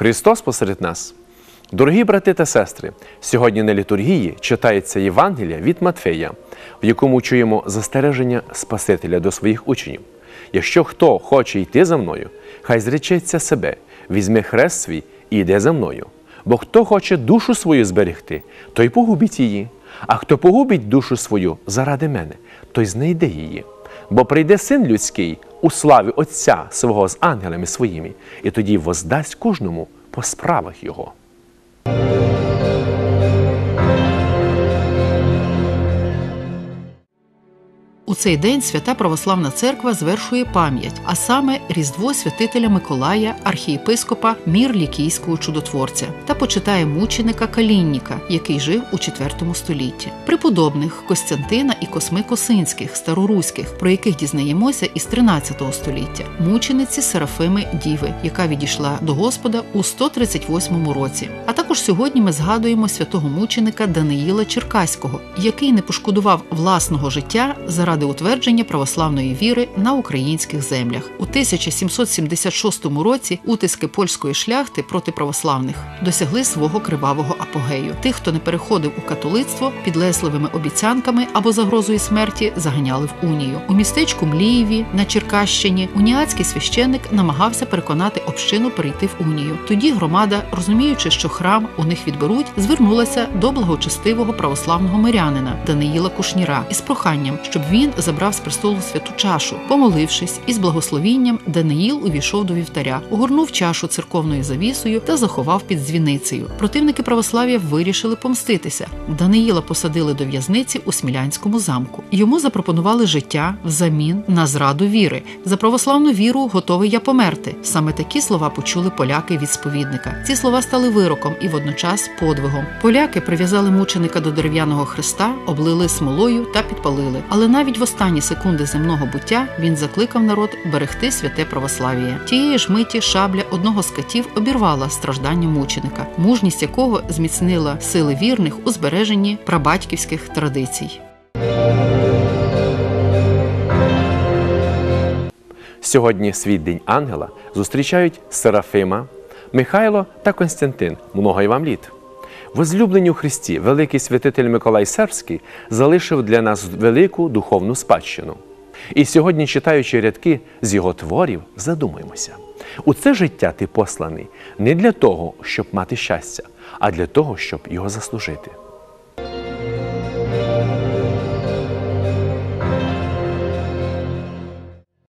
Христос посеред нас. Дорогі брати та сестри, сьогодні на літургії читається Євангелія від Матфея, в якому чуємо застереження Спасителя до своїх учнів. Якщо хто хоче йти за мною, хай зречеться себе, візьме хрест свій і йде за мною. Бо хто хоче душу свою зберегти, той погубить її, а хто погубить душу свою заради мене, той знайде її. Бо прийде Син Людський у славі Отця свого з ангелами своїми, і тоді воздасть кожному по справах його. У цей день Свята Православна Церква звершує пам'ять, а саме Різдво святителя Миколая, архієпископа Мір-Лікійського чудотворця, та почитає мученика Калінніка, який жив у IV столітті. Преподобних Костянтина і Косми Косинських, староруських, про яких дізнаємося із XIII століття, мучениці Серафими Діви, яка відійшла до Господа у 138 році. А також сьогодні ми згадуємо святого мученика Даниїла Черкаського, який не пошкодував власного життя заради утвердження православної віри на українських землях. У 1776 році утиски польської шляхти проти православних досягли свого кривавого апогею. Тих, хто не переходив у католицтво, підлесливими обіцянками або загрозою смерті заганяли в унію. У містечку Млієві на Черкащині уніатський священник намагався переконати общину перейти в унію. Тоді громада, розуміючи, що храм у них відберуть, звернулася до благочестивого православного мирянина Даниїла Кушніра із проханням, щоб він забрав з престолу святу чашу. Помолившись із благословінням, Даниїл увійшов до вівтаря, огорнув чашу церковною завісою та заховав під дзвіницею. Противники православ'я вирішили помститися. Даниїла посадили до в'язниці у Смілянському замку. Йому запропонували життя взамін на зраду віри. За православну віру готовий я померти. Саме такі слова почули поляки від сповідника. Ці слова стали вироком і водночас подвигом. Поляки прив'язали мученика до дерев'яного хреста, облили смолою та підпалили. Але навіть в останні секунди земного буття він закликав народ берегти святе православ'я. Тієї ж миті шабля одного з катів обірвала страждання мученика, мужність якого зміцнила сили вірних у збереженні прабатьківських традицій. Сьогодні свій День Ангела зустрічають Серафима, Михайло та Константин. Много й вам літ! Возлюблені у Христі, великий святитель Миколай Сербський залишив для нас велику духовну спадщину. І сьогодні, читаючи рядки з його творів, задумаємося. У це життя ти посланий не для того, щоб мати щастя, а для того, щоб його заслужити.